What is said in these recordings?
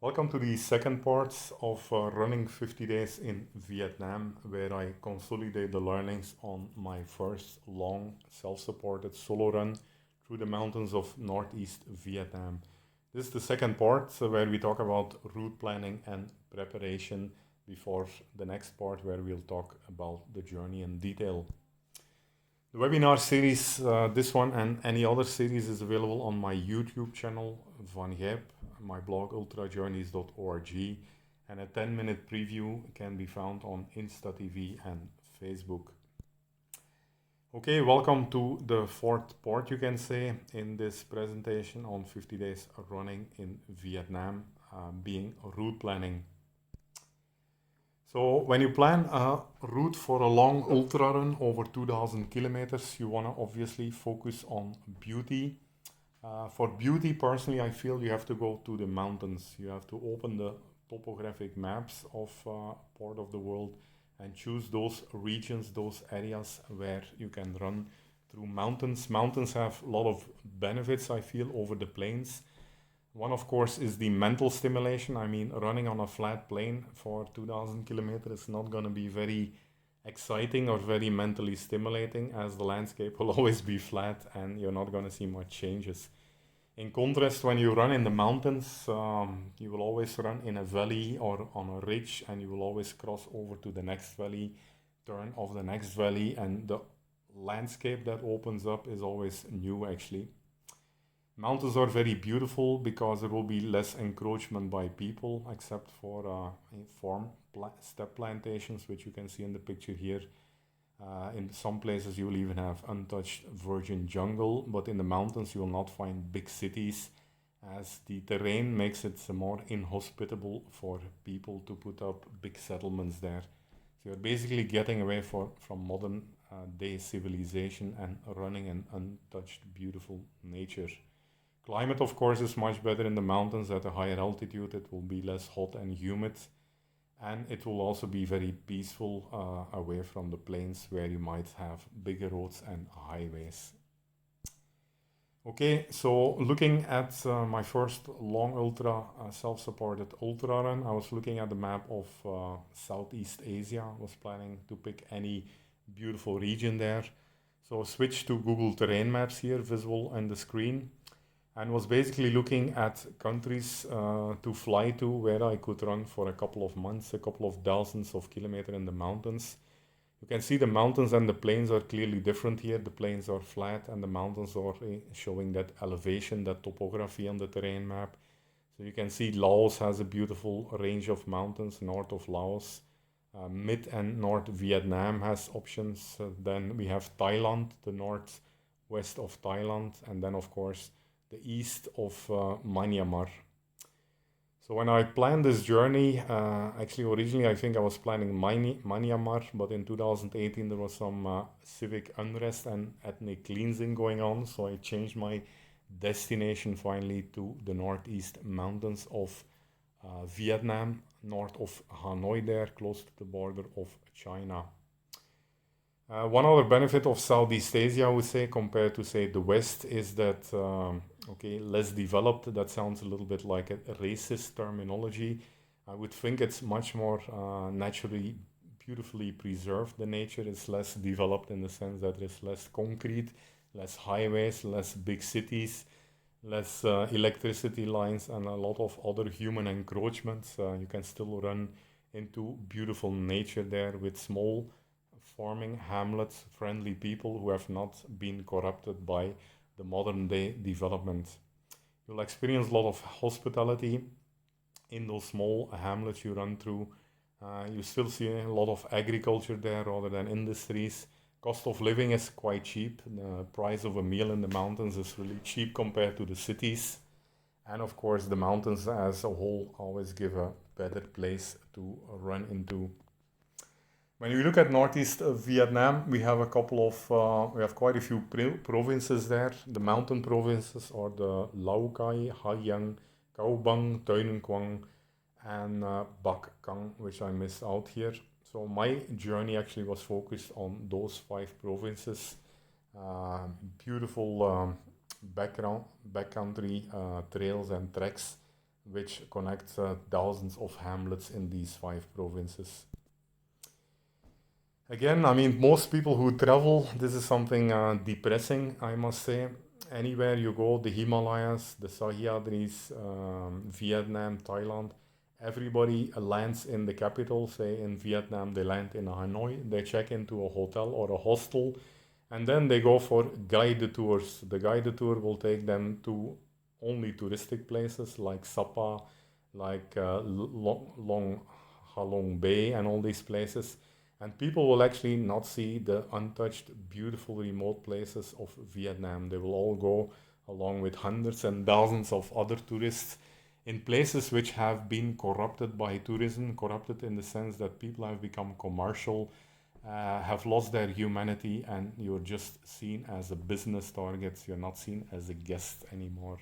Welcome to the second part of running 50 days in Vietnam, where I consolidate the learnings on my first long self-supported solo run through the mountains of northeast Vietnam. This is the second part where we talk about route planning and preparation before the next part where we'll talk about the journey in detail. The webinar series, this one and any other series, is available on my YouTube channel, Van Gijp, my blog ultrajourneys.org, and a 10-minute preview can be found on Insta TV and Facebook. Okay, welcome to the fourth part, you can say, in this presentation on 50 days running in Vietnam, being route planning. So when you plan a route for a long ultra run over 2000 kilometers, you want to obviously focus on beauty. For beauty, personally, I feel you have to go to the mountains. You have to open the topographic maps of part of the world and choose those regions, those areas where you can run through mountains. Mountains have a lot of benefits, I feel, over the plains. One, of course, is the mental stimulation. I mean, running on a flat plain for 2000 kilometers is not going to be very exciting or very mentally stimulating, as the landscape will always be flat and you're not going to see much changes. In contrast, when you run in the mountains, you will always run in a valley or on a ridge, and you will always cross over to the next valley, turn off the next valley, and the landscape that opens up is always new, actually. Mountains are very beautiful because there will be less encroachment by people, except for step plantations, which you can see in the picture here. In some places you will even have untouched virgin jungle, but in the mountains you will not find big cities, as the terrain makes it more inhospitable for people to put up big settlements there. So you're basically getting away from modern day civilization and running in untouched, beautiful nature. Climate, of course, is much better in the mountains. At a higher altitude it will be less hot and humid, and it will also be very peaceful away from the plains where you might have bigger roads and highways. Okay, so looking at my first long ultra, self-supported ultra run, I was looking at the map of Southeast Asia. I was planning to pick any beautiful region there. So switch to Google Terrain Maps here, visible on the screen, and was basically looking at countries to fly to where I could run for a couple of months, a couple of thousands of kilometers in the mountains. You can see the mountains and the plains are clearly different here. The plains are flat and the mountains are showing that elevation, that topography on the terrain map. So you can see Laos has a beautiful range of mountains north of Laos. Mid and North Vietnam has options. Then we have Thailand, the northwest of Thailand, and then of course the east of Myanmar. So when I planned this journey, actually originally I think I was planning Myanmar, but in 2018 there was some civic unrest and ethnic cleansing going on, so I changed my destination finally to the northeast mountains of Vietnam, north of Hanoi there, close to the border of China. One other benefit of Southeast Asia, I would say, compared to, say, the West, is that, less developed. That sounds a little bit like a racist terminology. I would think it's much more naturally, beautifully preserved. The nature is less developed in the sense that there's less concrete, less highways, less big cities, less electricity lines, and a lot of other human encroachments. You can still run into beautiful nature there with small farming hamlets, friendly people who have not been corrupted by the modern day development. You'll experience a lot of hospitality in those small hamlets you run through. You still see a lot of agriculture there rather than industries. Cost of living is quite cheap. The price of a meal in the mountains is really cheap compared to the cities. And of course, the mountains as a whole always give a better place to run into. When you look at northeast Vietnam, we have quite a few provinces there. The mountain provinces are the Lao Cai, Hai Yang, Cao Bang, Tuyen Quang, and Bac Cang, which I missed out here. So my journey actually was focused on those 5 provinces. Beautiful backcountry trails and treks which connects thousands of hamlets in these 5 provinces. Again, I mean, most people who travel, this is something depressing, I must say. Anywhere you go, the Himalayas, the Sahyadris, Vietnam, Thailand, everybody lands in the capital. Say in Vietnam, they land in Hanoi, they check into a hotel or a hostel, and then they go for guided tours. The guided tour will take them to only touristic places like Sapa, like Long Halong Bay, and all these places. And people will actually not see the untouched, beautiful, remote places of Vietnam. They will all go along with hundreds and thousands of other tourists in places which have been corrupted by tourism, corrupted in the sense that people have become commercial, have lost their humanity, and you're just seen as a business target. You're not seen as a guest anymore.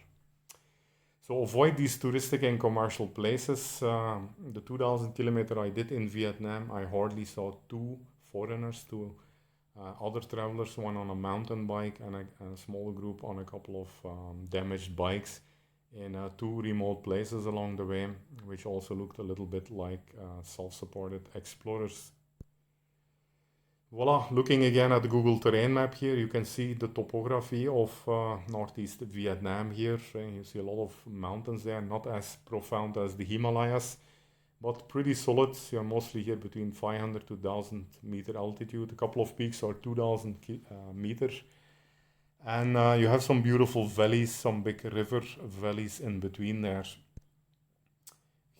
So avoid these touristic and commercial places. The 2000 kilometer I did in Vietnam, I hardly saw two foreigners, two other travelers, one on a mountain bike and a small group on a couple of damaged bikes in two remote places along the way, which also looked a little bit like self-supported explorers. Voila, looking again at the Google terrain map here, you can see the topography of northeast Vietnam here. You see a lot of mountains there, not as profound as the Himalayas, but pretty solid. You're mostly here between 500 to 1000 meter altitude. A couple of peaks are 2000 meters. And you have some beautiful valleys, some big river valleys in between there.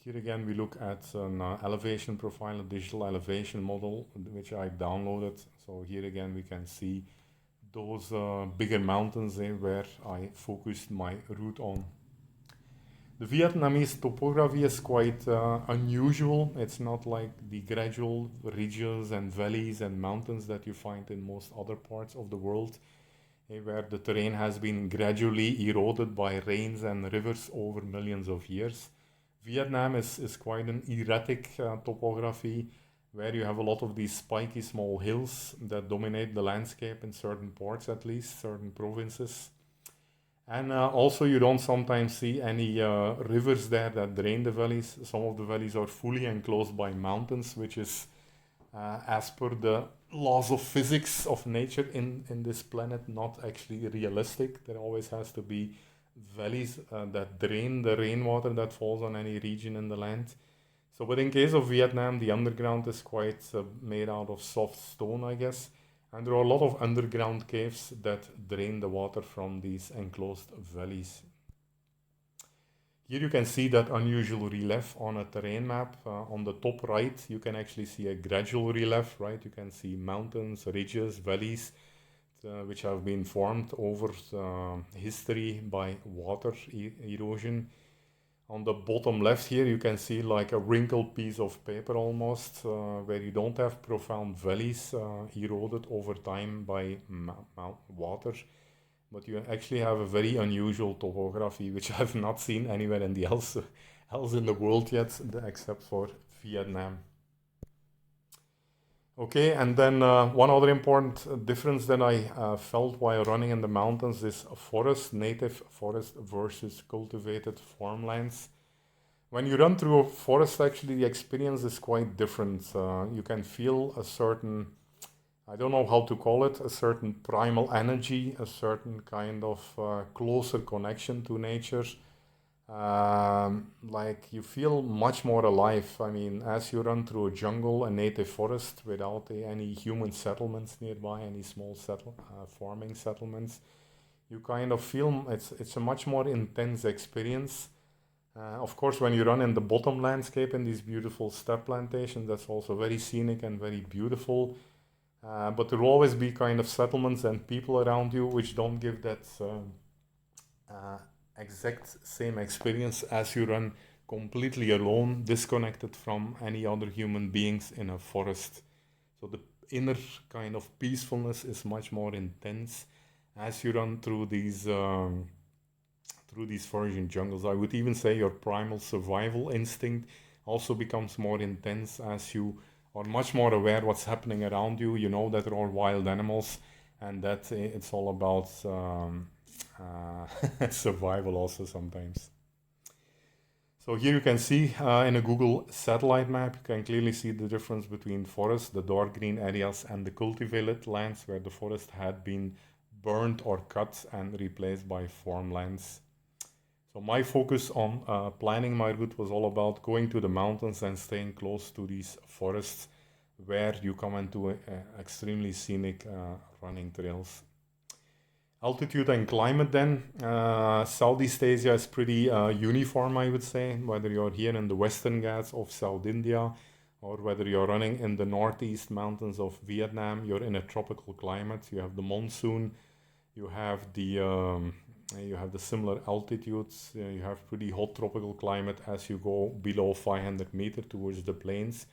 Here again, we look at an elevation profile, a digital elevation model, which I downloaded. So here again, we can see those bigger mountains where I focused my route on. The Vietnamese topography is quite unusual. It's not like the gradual ridges and valleys and mountains that you find in most other parts of the world, where the terrain has been gradually eroded by rains and rivers over millions of years. Vietnam is quite an erratic topography where you have a lot of these spiky small hills that dominate the landscape in certain parts, at least, certain provinces. And also you don't sometimes see any rivers there that drain the valleys. Some of the valleys are fully enclosed by mountains, which is as per the laws of physics of nature in this planet, not actually realistic. There always has to be valleys that drain the rainwater that falls on any region in the land. So, but in case of Vietnam, the underground is quite made out of soft stone, I guess. And there are a lot of underground caves that drain the water from these enclosed valleys. Here you can see that unusual relief on a terrain map. On the top right, you can actually see a gradual relief, right? You can see mountains, ridges, valleys, which have been formed over history by water erosion. On the bottom left here, you can see like a wrinkled piece of paper almost, where you don't have profound valleys eroded over time by water, but you actually have a very unusual topography, which I've not seen anywhere else in the world yet, except for Vietnam. Okay, and then one other important difference that I felt while running in the mountains is forest, native forest versus cultivated farmlands. When you run through a forest, actually the experience is quite different. You can feel a certain, I don't know how to call it, a certain primal energy, a certain kind of closer connection to nature. Like you feel much more alive. I mean, as you run through a jungle, a native forest without any human settlements nearby, any small farming settlements, you kind of feel it's a much more intense experience. Of course, when you run in the bottom landscape in these beautiful step plantations, that's also very scenic and very beautiful. But there will always be kind of settlements and people around you which don't give that exact same experience as you run completely alone, disconnected from any other human beings in a forest. So the inner kind of peacefulness is much more intense as you run through these virgin jungles. I would even say your primal survival instinct also becomes more intense as you are much more aware what's happening around you. You know that there are wild animals and that it's all about survival also sometimes. So here you can see in a Google satellite map, you can clearly see the difference between forest, the dark green areas, and the cultivated lands where the forest had been burned or cut and replaced by farmlands. So my focus on planning my route was all about going to the mountains and staying close to these forests where you come into extremely scenic running trails. Altitude and climate then. Southeast Asia is pretty uniform, I would say, whether you're here in the Western Ghats of South India or whether you're running in the northeast mountains of Vietnam, you're in a tropical climate. You have the monsoon, you have the similar altitudes, you have pretty hot tropical climate as you go below 500 meters towards the plains.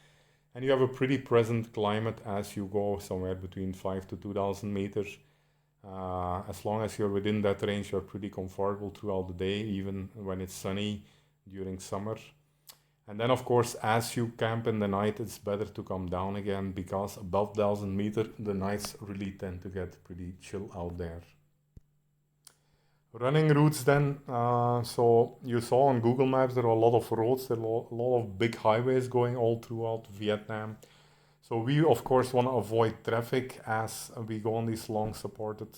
And you have a pretty present climate as you go somewhere between 5 to 2000 meters. As long as you're within that range, you're pretty comfortable throughout the day, even when it's sunny during summer. And then, of course, as you camp in the night, it's better to come down again because above 1000 meters, the nights really tend to get pretty chill out there. Running routes then, so you saw on Google Maps there are a lot of roads, there are a lot of big highways going all throughout Vietnam. So we of course want to avoid traffic as we go on these long supported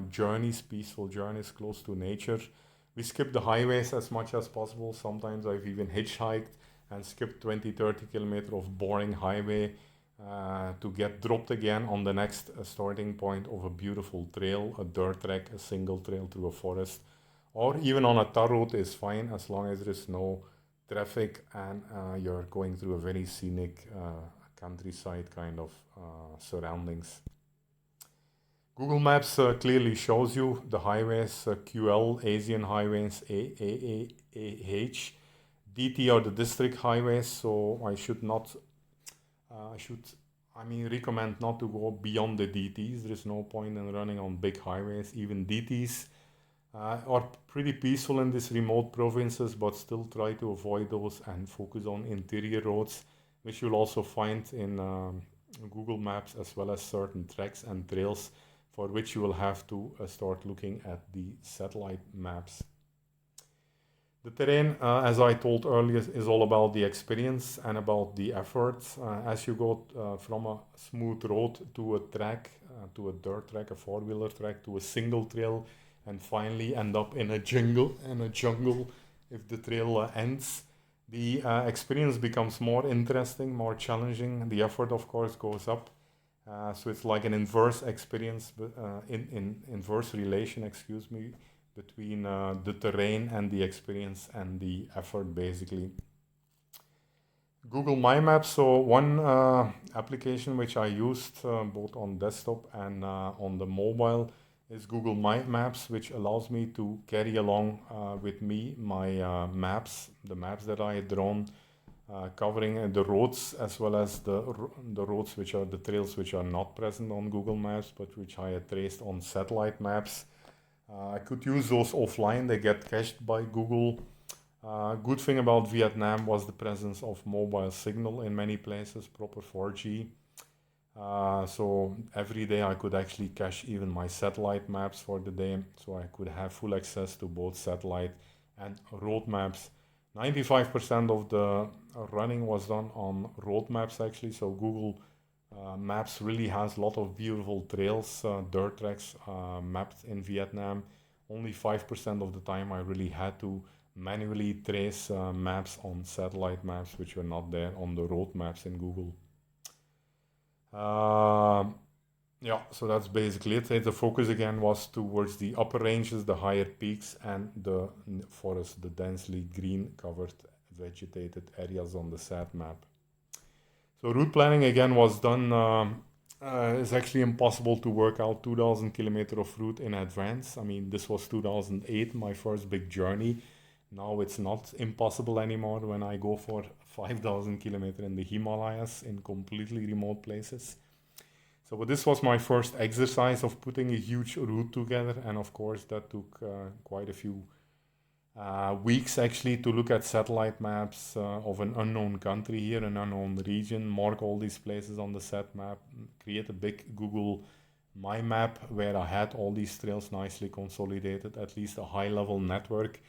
journeys, peaceful journeys close to nature. We skip the highways as much as possible. Sometimes I've even hitchhiked and skipped 20-30 kilometers of boring highway to get dropped again on the next starting point of a beautiful trail, a dirt track, a single trail through a forest, or even on a tar road is fine as long as there is no traffic and you're going through a very scenic countryside kind of surroundings. Google Maps clearly shows you the highways, QL, Asian highways, AAAH, DT are the district highways, so I should not, recommend not to go beyond the DTs. There is no point in running on big highways. Even DTs are pretty peaceful in these remote provinces, but still try to avoid those and focus on interior roads, which you'll also find in Google Maps, as well as certain tracks and trails for which you will have to start looking at the satellite maps. The terrain, as I told earlier, is all about the experience and about the effort. As you go from a smooth road to a track, to a dirt track, a four-wheeler track, to a single trail, and finally end up in a jungle if the trail ends, the experience becomes more interesting, more challenging. The effort, of course, goes up. So it's like an inverse experience, in inverse relation, excuse me, between the terrain and the experience and the effort, basically. Google My Maps. So one application which I used both on desktop and on the mobile is Google My Maps, which allows me to carry along with me my maps, the maps that I had drawn, covering the roads as well as the roads which are the trails which are not present on Google Maps but which I had traced on satellite maps. I could use those offline, they get cached by Google. Good thing about Vietnam was the presence of mobile signal in many places, proper 4G. So every day I could actually cache even my satellite maps for the day, so I could have full access to both satellite and road maps. 95% of the running was done on road maps actually, so Google Maps really has a lot of beautiful trails, dirt tracks mapped in Vietnam. Only 5% of the time I really had to manually trace maps on satellite maps which were not there on the road maps in Google. Yeah, so that's basically it. The focus again was towards the upper ranges, the higher peaks, and the forest, the densely green covered vegetated areas on the sat map. So route planning again was done. It's actually impossible to work out 2000 kilometers of route in advance. I mean, this was 2008, my first big journey. Now it's not impossible anymore when I go for 5000 kilometers in the Himalayas in completely remote places. So but this was my first exercise of putting a huge route together, and of course that took quite a few weeks actually to look at satellite maps of an unknown country here, an unknown region, mark all these places on the sat map, create a big Google My Map where I had all these trails nicely consolidated, at least a high level network.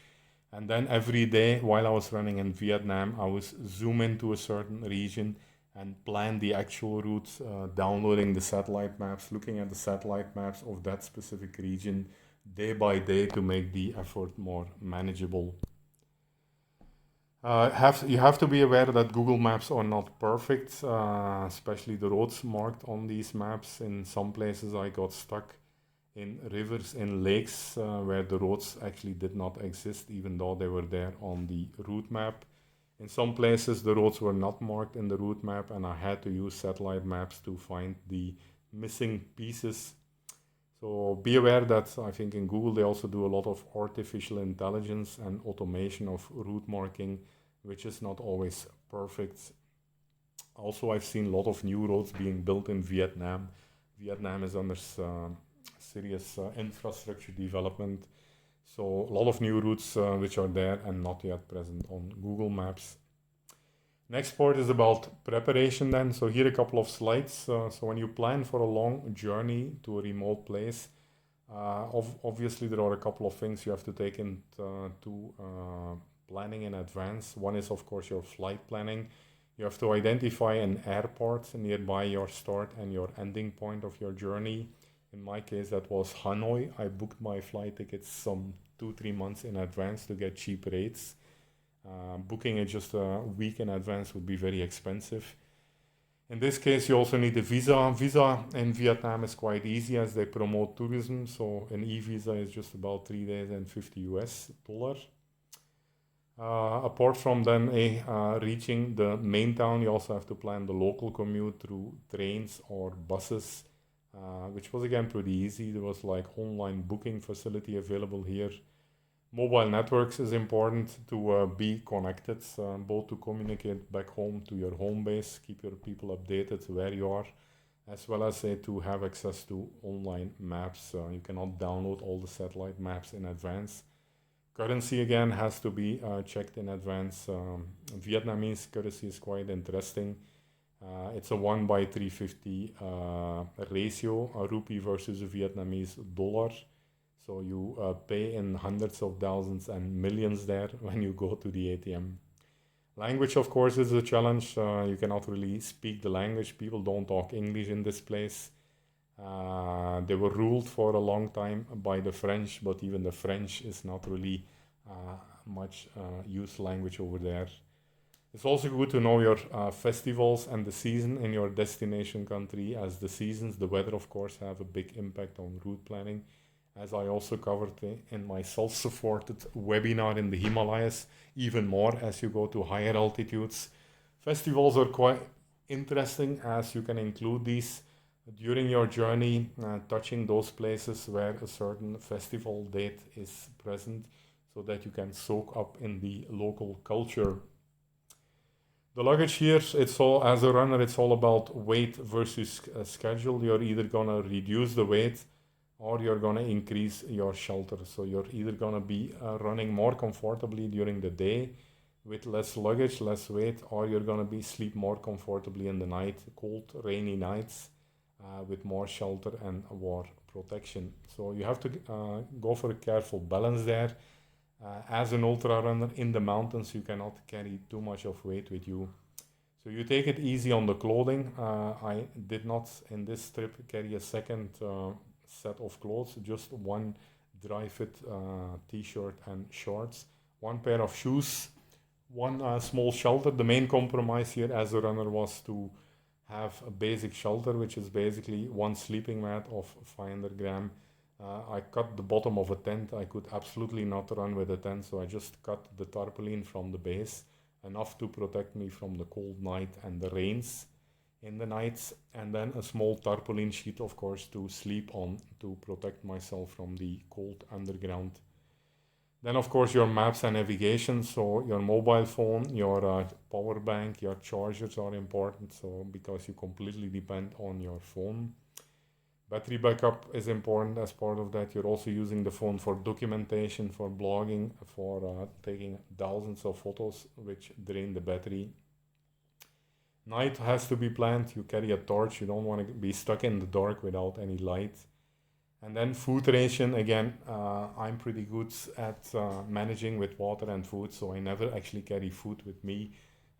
And then every day while I was running in Vietnam, I was zoom into a certain region and plan the actual routes, downloading the satellite maps, looking at the satellite maps of that specific region day by day to make the effort more manageable. You have to be aware that Google Maps are not perfect, especially the roads marked on these maps. In some places, I got stuck in rivers, in lakes, where the roads actually did not exist, even though they were there on the route map. In some places, the roads were not marked in the route map, and I had to use satellite maps to find the missing pieces. So be aware that I think in Google they also do a lot of artificial intelligence and automation of route marking, which is not always perfect. Also, I've seen a lot of new roads being built in Vietnam. Vietnam is under serious infrastructure development. So a lot of new routes which are there and not yet present on Google Maps. Next part is about preparation then. So here a couple of slides. So when you plan for a long journey to a remote place, obviously there are a couple of things you have to take into planning in advance. One is of course your flight planning. You have to identify an airport nearby your start and your ending point of your journey. In my case, that was Hanoi. I booked my flight tickets some 2-3 months in advance to get cheap rates. Booking it just a week in advance would be very expensive. In this case, you also need a visa. Visa in Vietnam is quite easy as they promote tourism. So an e-visa is just about 3 days and $50. Apart from then reaching the main town, you also have to plan the local commute through trains or buses, which was again pretty easy. There was like online booking facility available here. Mobile networks is important to be connected, both to communicate back home to your home base, keep your people updated where you are, as well as to have access to online maps. You cannot download all the satellite maps in advance. Currency again has to be checked in advance. Vietnamese currency is quite interesting. It's a 1 by 350 ratio, a rupee versus a Vietnamese dollar. So you pay in hundreds of thousands and millions there when you go to the ATM. Language, of course, is a challenge. You cannot really speak the language. People don't talk English in this place. They were ruled for a long time by the French, but even the French is not really much used language over there. It's also good to know your festivals and the season in your destination country, as the seasons, the weather, of course, have a big impact on route planning, as I also covered in my self-supported webinar in the Himalayas, even more as you go to higher altitudes. Festivals are quite interesting as you can include these during your journey, touching those places where a certain festival date is present so that you can soak up in the local culture. The luggage here, it's all, as a runner, it's all about weight versus schedule. You're either gonna reduce the weight or you're gonna increase your shelter. So you're either gonna be running more comfortably during the day with less luggage, less weight, or you're gonna be sleep more comfortably in the night, cold, rainy nights, with more shelter and more protection. So you have to go for a careful balance there. As an ultra runner in the mountains, you cannot carry too much of weight with you. So you take it easy on the clothing. I did not in this trip carry a second set of clothes, just one dry fit t-shirt and shorts, one pair of shoes, one small shelter. The main compromise here as a runner was to have a basic shelter, which is basically one sleeping mat of 500 gram. I cut the bottom of a tent. I could absolutely not run with a tent, so I just cut the tarpaulin from the base, enough to protect me from the cold night and the rains in the nights, and then a small tarpaulin sheet, of course, to sleep on to protect myself from the cold underground. Then, of course, your maps and navigation. So your mobile phone, your power bank, your chargers are important. So because you completely depend on your phone. Battery backup is important as part of that. You're also using the phone for documentation, for blogging, for taking thousands of photos, which drain the battery. Night has to be planned. You carry a torch. You don't want to be stuck in the dark without any light. And then food ration, again, I'm pretty good at managing with water and food, so I never actually carry food with me,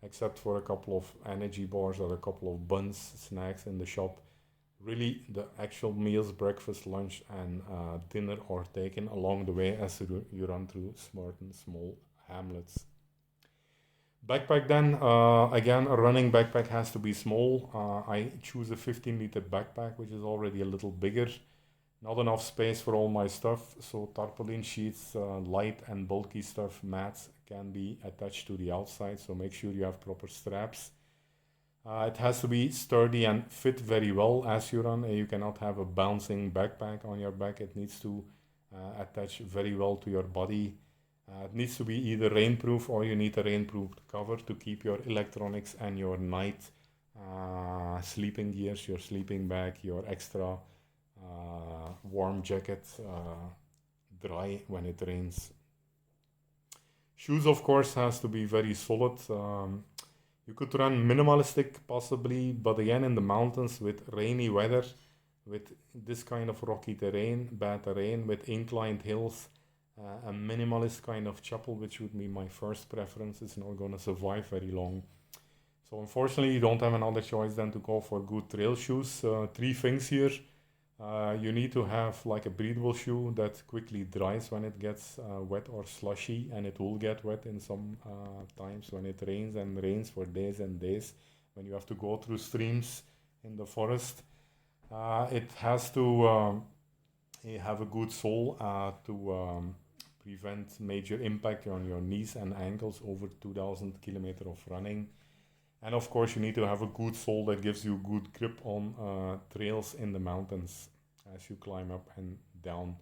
except for a couple of energy bars or a couple of buns, snacks in the shop. Really, the actual meals, breakfast, lunch, and dinner are taken along the way as you run through certain small hamlets. Backpack then, again, a running backpack has to be small. I choose a 15-liter backpack, which is already a little bigger. Not enough space for all my stuff, so tarpaulin sheets, light and bulky stuff, mats can be attached to the outside, so make sure you have proper straps. It has to be sturdy and fit very well as you run. You cannot have a bouncing backpack on your back. It needs to attach very well to your body. It needs to be either rainproof or you need a rainproof cover to keep your electronics and your night sleeping gears, your sleeping bag, your extra warm jacket dry when it rains. Shoes, of course, has to be very solid. You could run minimalistic possibly, but again in the mountains with rainy weather, with this kind of rocky terrain, bad terrain, with inclined hills, a minimalist kind of chapel, which would be my first preference, is not going to survive very long. So unfortunately, you don't have another choice than to go for good trail shoes. Three things here. You need to have like a breathable shoe that quickly dries when it gets wet or slushy, and it will get wet in some times when it rains and rains for days and days, when you have to go through streams in the forest. It has to have a good sole to prevent major impact on your knees and ankles over 2000 kilometers of running. And of course, you need to have a good sole that gives you good grip on trails in the mountains as you climb up and down.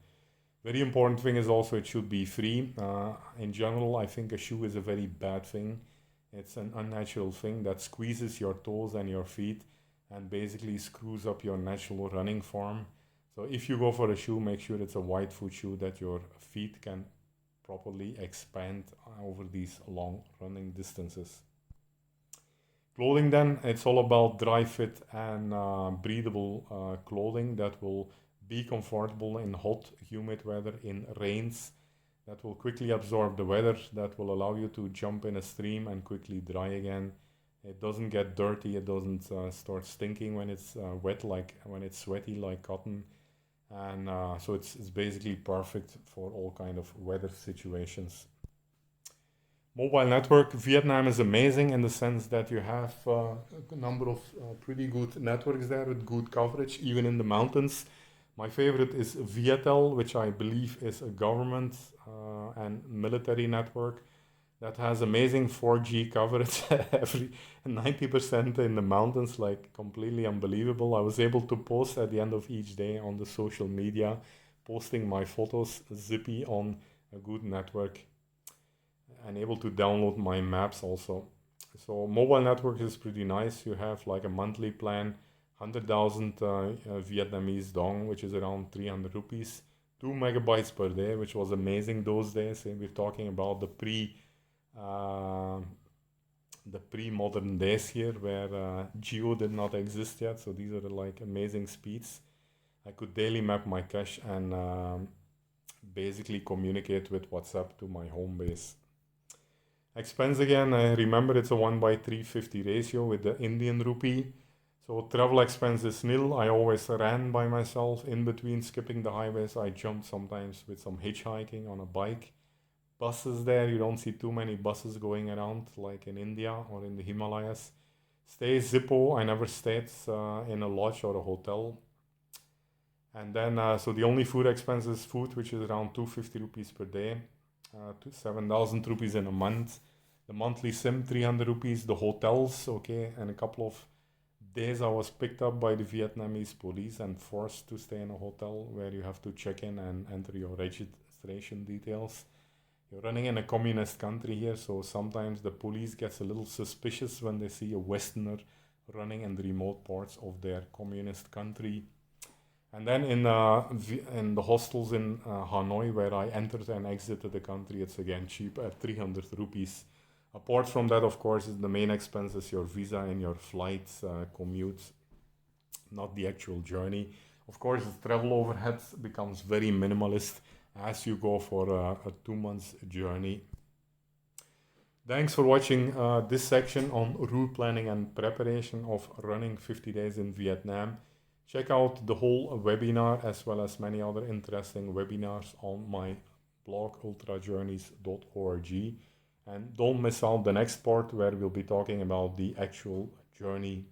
Very important thing is also it should be free. In general, I think a shoe is a very bad thing. It's an unnatural thing that squeezes your toes and your feet and basically screws up your natural running form. So if you go for a shoe, make sure it's a wide foot shoe that your feet can properly expand over these long running distances. Clothing then, it's all about dry fit and breathable clothing that will be comfortable in hot, humid weather, in rains, that will quickly absorb the weather, that will allow you to jump in a stream and quickly dry again. It doesn't get dirty, it doesn't start stinking when it's wet, like when it's sweaty like cotton. And so it's basically perfect for all kind of weather situations. Mobile network, Vietnam is amazing in the sense that you have a number of pretty good networks there with good coverage, even in the mountains. My favorite is Viettel, which I believe is a government and military network that has amazing 4G coverage, every 90% in the mountains, like completely unbelievable. I was able to post at the end of each day on the social media, posting my photos zippy on a good network, and able to download my maps also. So mobile network is pretty nice. You have like a monthly plan, 100,000 Vietnamese dong, which is around 300 rupees, 2 megabytes per day, which was amazing those days. And we're talking about uh, the pre-modern days here, where Geo did not exist yet. So these are like amazing speeds. I could daily map my cache and basically communicate with WhatsApp to my home base. Expense again, I remember it's a 1 by 350 ratio with the Indian rupee. So travel expense is nil. I always ran by myself in between skipping the highways. I jumped sometimes with some hitchhiking on a bike. Buses there, you don't see too many buses going around like in India or in the Himalayas. Stay Zippo, I never stayed in a lodge or a hotel. And then, so the only food expense is food, which is around 250 rupees per day, to 7,000 rupees in a month. The monthly sim, 300 rupees. The hotels, okay, and a couple of days I was picked up by the Vietnamese police and forced to stay in a hotel where you have to check in and enter your registration details. You're running in a communist country here, so sometimes the police gets a little suspicious when they see a Westerner running in the remote parts of their communist country. And then in the hostels in Hanoi, where I entered and exited the country, it's again cheap at 300 rupees. Apart from that, of course, the main expense is your visa and your flights, commute, not the actual journey. Of course, the travel overhead becomes very minimalist as you go for a 2 month journey. Thanks for watching this section on route planning and preparation of running 50 days in Vietnam. Check out the whole webinar as well as many other interesting webinars on my blog ultrajourneys.org. And don't miss out the next part where we'll be talking about the actual journey